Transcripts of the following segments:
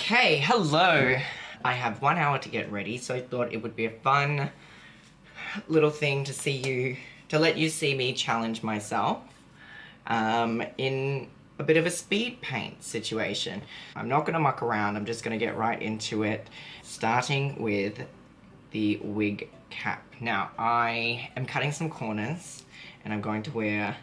Okay, hello. I have 1 hour to get ready, so I thought it would be a fun little thing to let you see me challenge myself in a bit of a speed paint situation. I'm not gonna muck around, I'm just gonna get right into it, starting with the wig cap. Now, I am cutting some corners, and I'm going to wear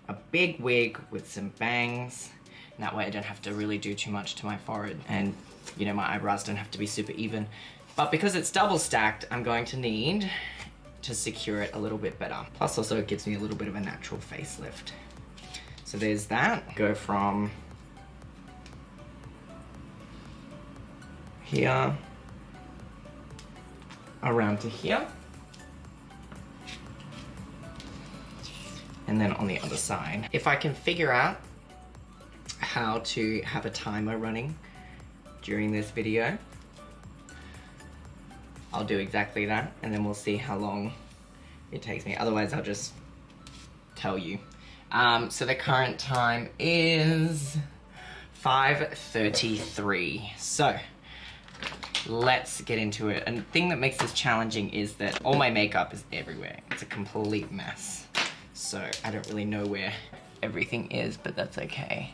a big wig with some bangs. And that way I don't have to really do too much to my forehead, and you know, my eyebrows don't have to be super even. But because it's double stacked, I'm going to need to secure it a little bit better. Plus also it gives me a little bit of a natural facelift. So there's that. Go from here around to here. And then on the other side. If I can figure out how to have a timer running during this video, I'll do exactly that, and then we'll see how long it takes me. Otherwise, I'll just tell you. So the current time is 5:33. So let's get into it. And the thing that makes this challenging is that all my makeup is everywhere. It's a complete mess. So I don't really know where everything is, but that's okay.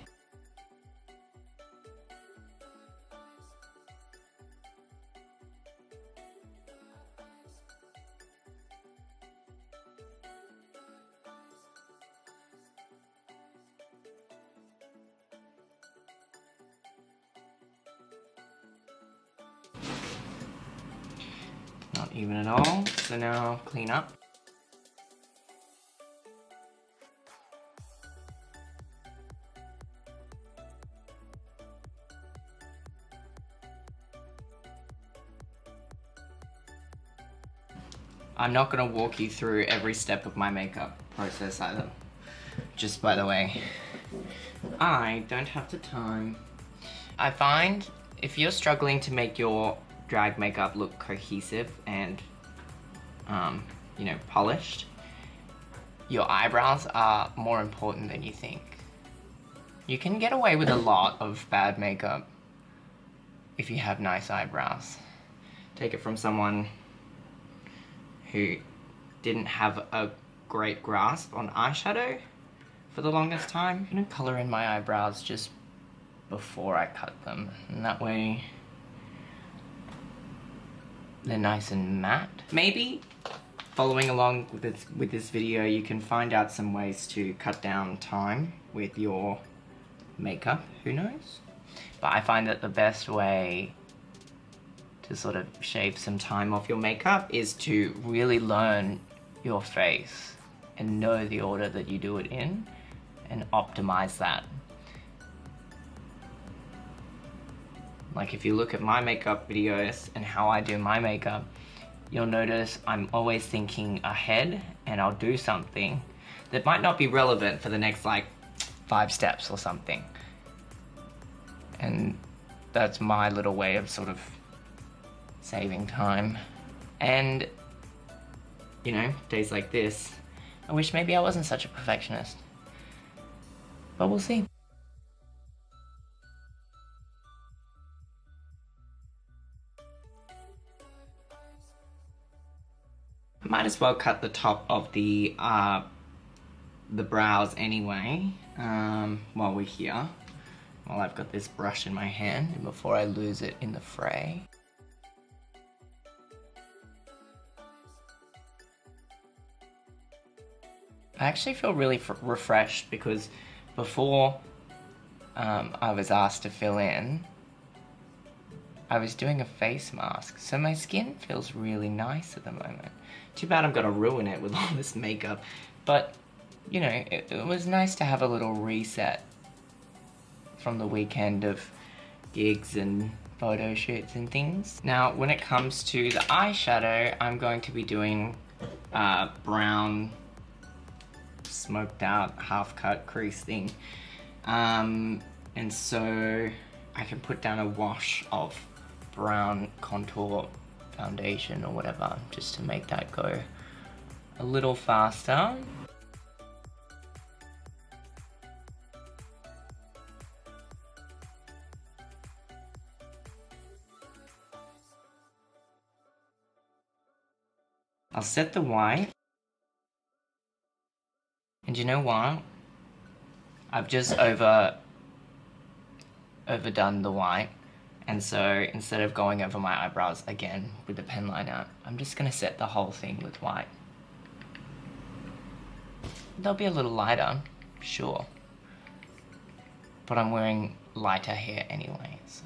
Not even at all, so now I'll clean up. I'm not gonna walk you through every step of my makeup process either. Just by the way, I don't have the time. I find if you're struggling to make your drag makeup look cohesive and, you know, polished, your eyebrows are more important than you think. You can get away with a lot of bad makeup if you have nice eyebrows. Take it from someone who didn't have a great grasp on eyeshadow for the longest time. I'm gonna color in my eyebrows just before I cut them, and that way they're nice and matte. Maybe following along with this video, you can find out some ways to cut down time with your makeup, who knows? But I find that the best way to sort of shave some time off your makeup is to really learn your face and know the order that you do it in and optimize that. Like if you look at my makeup videos and how I do my makeup, you'll notice I'm always thinking ahead, and I'll do something that might not be relevant for the next like 5 steps or something. And that's my little way of sort of saving time. And you know, days like this, I wish maybe I wasn't such a perfectionist, but we'll see. I might as well cut the top of the brows anyway, while we're here, while I've got this brush in my hand, and before I lose it in the fray. I actually feel really refreshed because before I was asked to fill in, I was doing a face mask, so my skin feels really nice at the moment. Too bad I'm gonna ruin it with all this makeup, but you know, it was nice to have a little reset from the weekend of gigs and photo shoots and things. Now, when it comes to the eyeshadow, I'm going to be doing brown, smoked out, half cut crease thing. And so I can put down a wash of brown contour foundation or whatever, just to make that go a little faster. I'll set the white. And you know what? I've just overdone the white. And so instead of going over my eyebrows again with the pen liner, I'm just gonna set the whole thing with white. They'll be a little lighter, sure. But I'm wearing lighter hair anyway, so.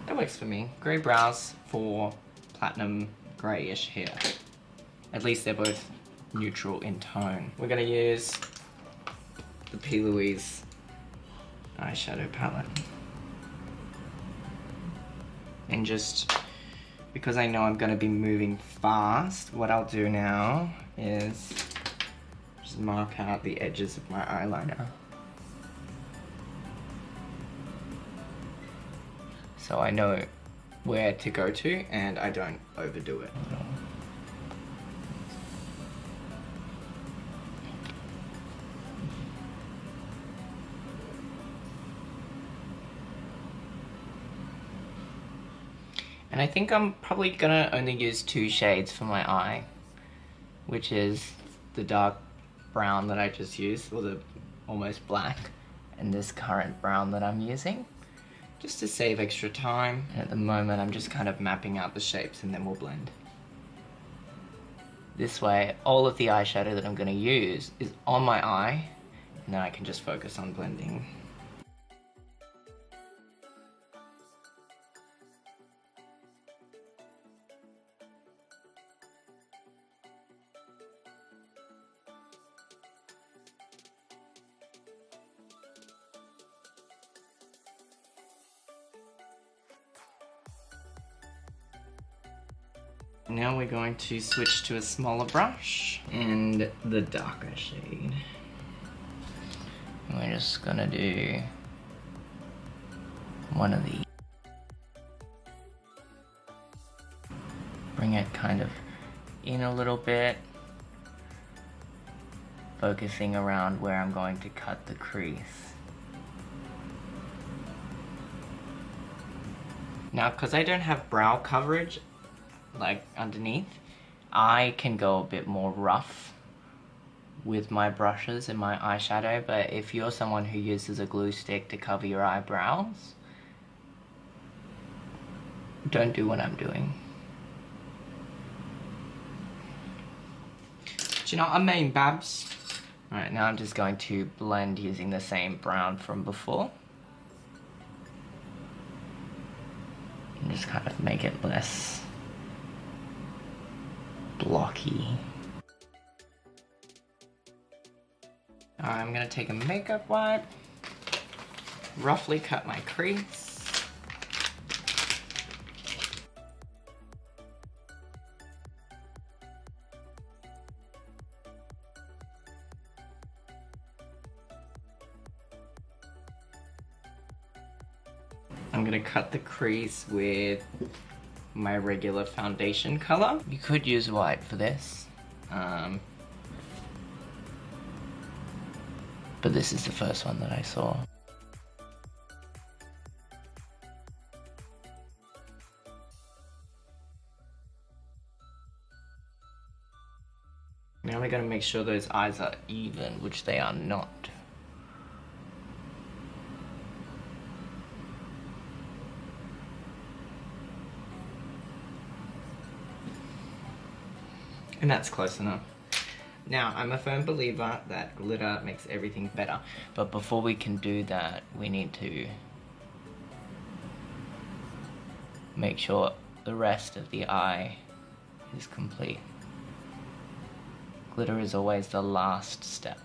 That works for me. Grey brows for platinum greyish hair. At least they're both neutral in tone. We're gonna use the P. Louise eyeshadow palette. And just, because I know I'm gonna be moving fast, what I'll do now is just mark out the edges of my eyeliner. So I know where to go to and I don't overdo it. And I think I'm probably gonna only use 2 shades for my eye, which is the dark brown that I just used, or the almost black, and this current brown that I'm using, just to save extra time. And at the moment I'm just kind of mapping out the shapes and then we'll blend. This way, all of the eyeshadow that I'm gonna use is on my eye, and then I can just focus on blending. Now we're going to switch to a smaller brush and the darker shade. And we're just gonna do one of these. Bring it kind of in a little bit, focusing around where I'm going to cut the crease. Now, because I don't have brow coverage, like underneath, I can go a bit more rough with my brushes and my eyeshadow, but if you're someone who uses a glue stick to cover your eyebrows, don't do what I'm doing. Do you know what I mean, babs? Alright, now I'm just going to blend using the same brown from before. And just kind of make it less blocky. I'm gonna take a makeup wipe, roughly cut my crease. I'm gonna cut the crease with my regular foundation color. You could use white for this, but this is the first one that I saw. Now we're gonna make sure those eyes are even, which they are not. And that's close enough. Now, I'm a firm believer that glitter makes everything better, but before we can do that, we need to make sure the rest of the eye is complete. Glitter is always the last step.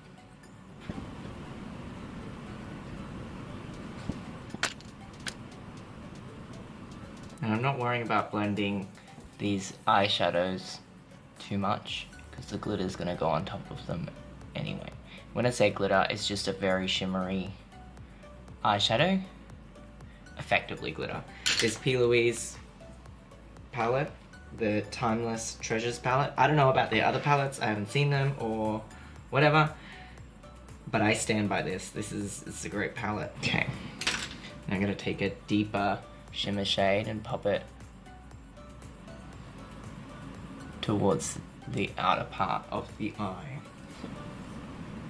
And I'm not worrying about blending these eyeshadows too much, because the glitter is going to go on top of them anyway. When I say glitter, it's just a very shimmery eyeshadow. Effectively glitter. This P. Louise palette, the Timeless Treasures palette. I don't know about the other palettes, I haven't seen them or whatever, but I stand by this. This is a great palette. Okay, now I'm going to take a deeper shimmer shade and pop it towards the outer part of the eye.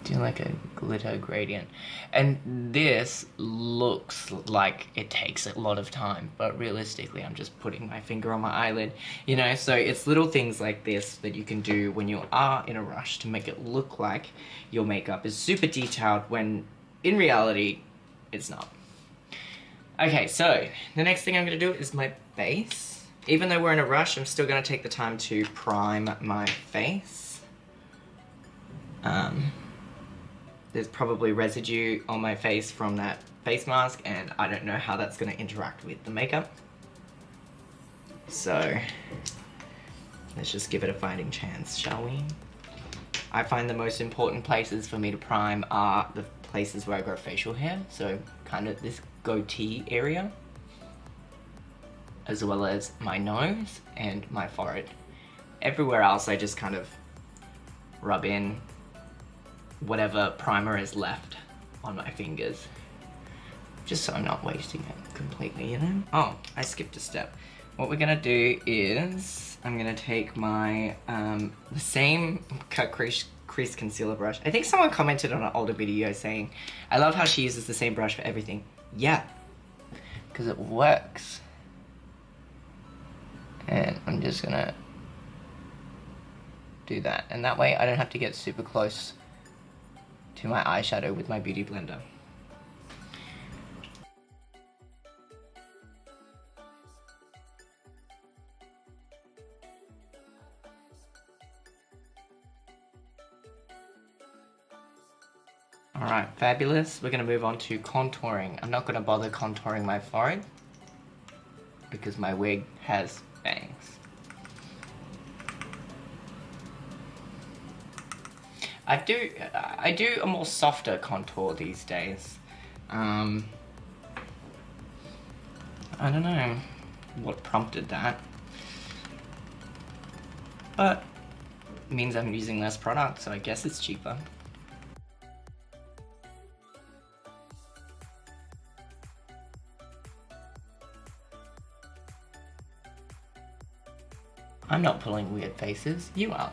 Do like a glitter gradient. And this looks like it takes a lot of time, but realistically I'm just putting my finger on my eyelid, you know. So it's little things like this that you can do when you are in a rush to make it look like your makeup is super detailed when in reality it's not. Okay, so the next thing I'm going to do is my face. Even though we're in a rush, I'm still going to take the time to prime my face. There's probably residue on my face from that face mask, and I don't know how that's going to interact with the makeup. So let's just give it a fighting chance, shall we? I find the most important places for me to prime are the places where I grow facial hair, so kind of this goatee area, as well as my nose and my forehead. Everywhere else I just kind of rub in whatever primer is left on my fingers, just so I'm not wasting it completely, you know? Oh, I skipped a step. What we're gonna do is I'm gonna take my the same cut crease concealer brush. I think someone commented on an older video saying, I love how she uses the same brush for everything. Yeah, because it works. And I'm just gonna do that, and that way I don't have to get super close to my eyeshadow with my beauty blender. Alright, fabulous. We're gonna move on to contouring. I'm not gonna bother contouring my forehead because my wig has bangs. I do a more softer contour these days. I don't know what prompted that, but it means I'm using less product, so I guess it's cheaper. I'm not pulling weird faces, you are.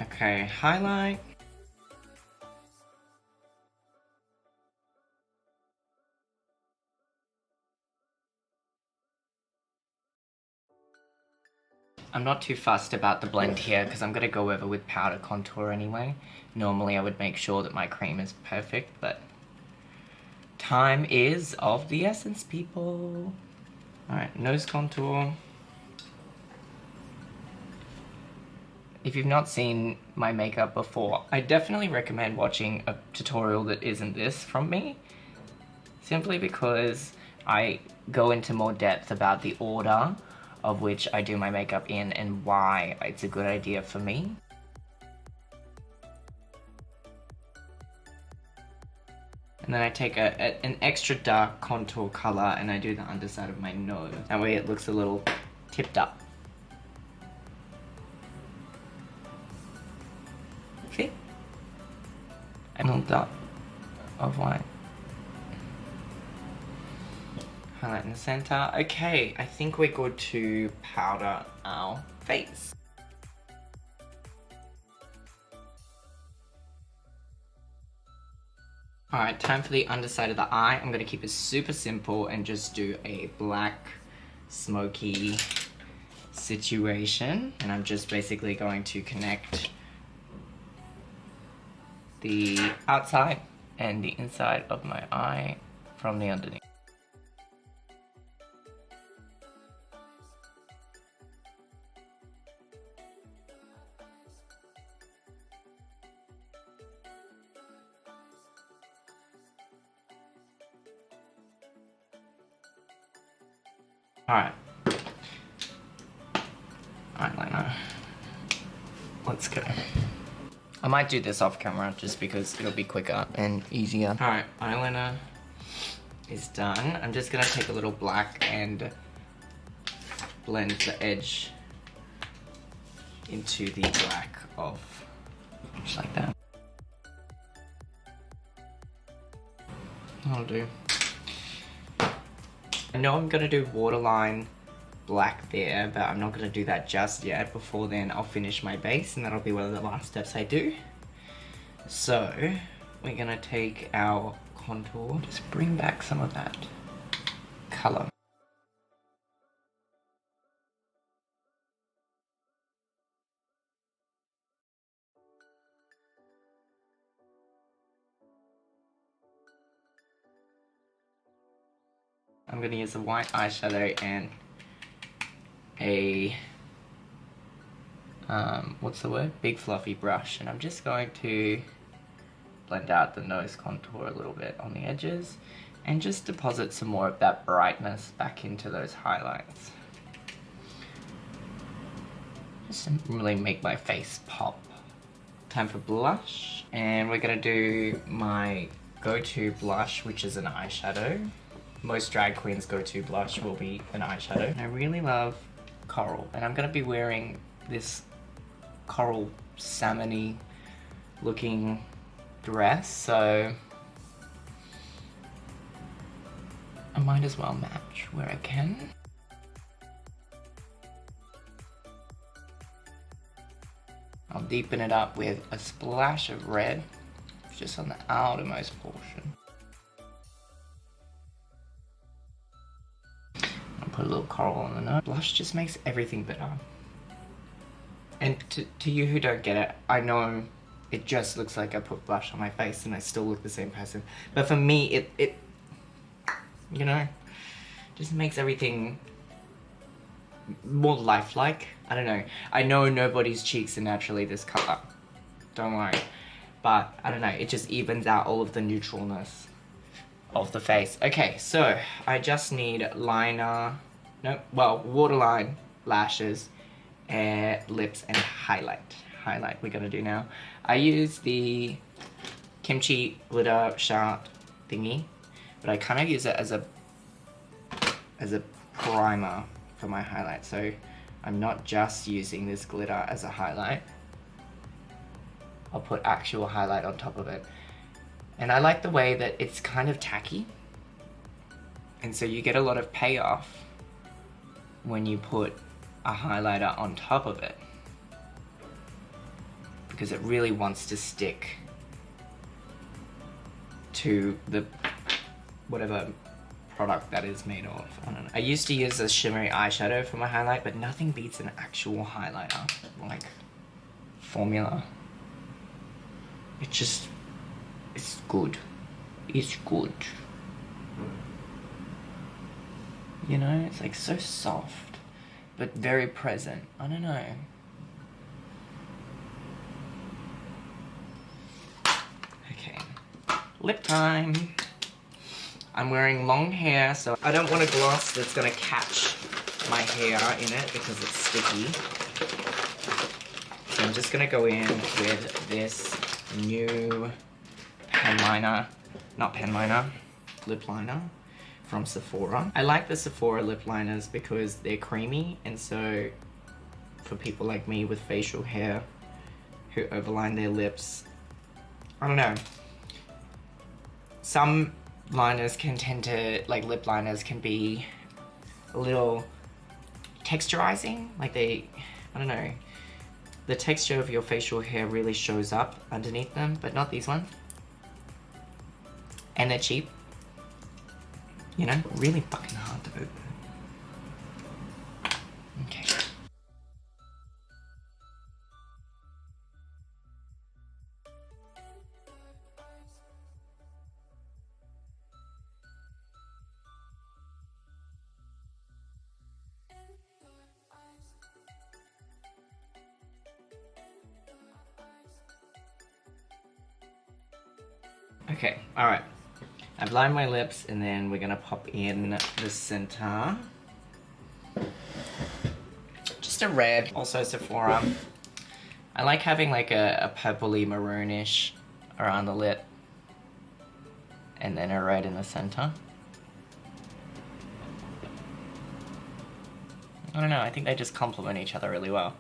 Okay, highlight. I'm not too fussed about the blend here because I'm going to go over with powder contour anyway. Normally I would make sure that my cream is perfect, but time is of the essence, people. Alright, nose contour. If you've not seen my makeup before, I definitely recommend watching a tutorial that isn't this from me, simply because I go into more depth about the order of which I do my makeup in and why it's a good idea for me. And then I take an extra dark contour color and I do the underside of my nose. That way it looks a little tipped up. See? A little dot of white. Highlight in the center. Okay, I think we're good to powder our face. Alright, time for the underside of the eye. I'm gonna keep it super simple and just do a black, smoky situation. And I'm just basically going to connect the outside and the inside of my eye from the underneath. Alright. Eyeliner. Let's go. I might do this off camera just because it'll be quicker and easier. Alright, eyeliner is done. I'm just gonna take a little black and blend the edge into the black of, just like that. That'll do. I know I'm gonna do waterline black there, but I'm not gonna do that just yet. Before then, I'll finish my base, and that'll be one of the last steps I do. So, we're gonna take our contour, just bring back some of that color. I'm gonna use a white eyeshadow and a what's the word? Big fluffy brush, and I'm just going to blend out the nose contour a little bit on the edges and just deposit some more of that brightness back into those highlights. Just to really make my face pop. Time for blush, and we're gonna do my go-to blush, which is an eyeshadow. Most drag queens' go-to blush will be an eyeshadow. And I really love coral, and I'm gonna be wearing this coral salmon-y looking dress, so I might as well match where I can. I'll deepen it up with a splash of red, just on the outermost portion. I'll put a little coral on the nose. Blush just makes everything better. And to you who don't get it, I know it just looks like I put blush on my face and I still look the same person. But for me, it you know, just makes everything more lifelike. I don't know. I know nobody's cheeks are naturally this color. Don't worry. But I don't know, it just evens out all of the neutralness of the face. Okay, so I just need waterline, lashes, lips, and highlight. Highlight we're gonna do now. I use the kimchi glitter shot thingy, but I kind of use it as a primer for my highlight. So I'm not just using this glitter as a highlight. I'll put actual highlight on top of it. And I like the way that it's kind of tacky. And so you get a lot of payoff when you put a highlighter on top of it, because it really wants to stick to the whatever product that is made of. I don't know. I used to use a shimmery eyeshadow for my highlight, but nothing beats an actual highlighter, like formula. It's good. It's good. You know, it's like so soft, but very present. I don't know. Okay, lip time. I'm wearing long hair, so I don't want a gloss that's gonna catch my hair in it because it's sticky. So I'm just gonna go in with this new lip liner from Sephora. I like the Sephora lip liners because they're creamy, and so for people like me with facial hair who overline their lips, I don't know. Some liners can tend to, like lip liners can be a little texturizing, like I don't know, the texture of your facial hair really shows up underneath them, but not these ones. And they're cheap. You know, really fucking hard to open. Okay. Okay, alright. I've lined my lips, and then we're gonna pop in the center. Just a red, also Sephora. I like having like a purpley maroonish around the lip, and then a red in the center. I don't know, I think they just complement each other really well.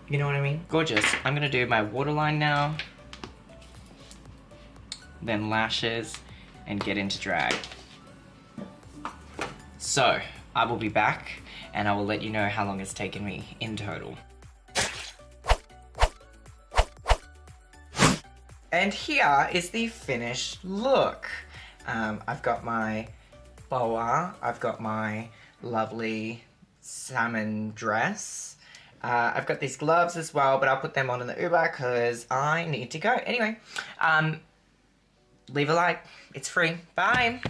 You know what I mean? Gorgeous. I'm gonna do my waterline now, then lashes, and get into drag. So, I will be back, and I will let you know how long it's taken me in total. And here is the finished look. I've got my boa, I've got my lovely salmon dress. I've got these gloves as well, but I'll put them on in the Uber because I need to go. Anyway, leave a like. It's free. Bye.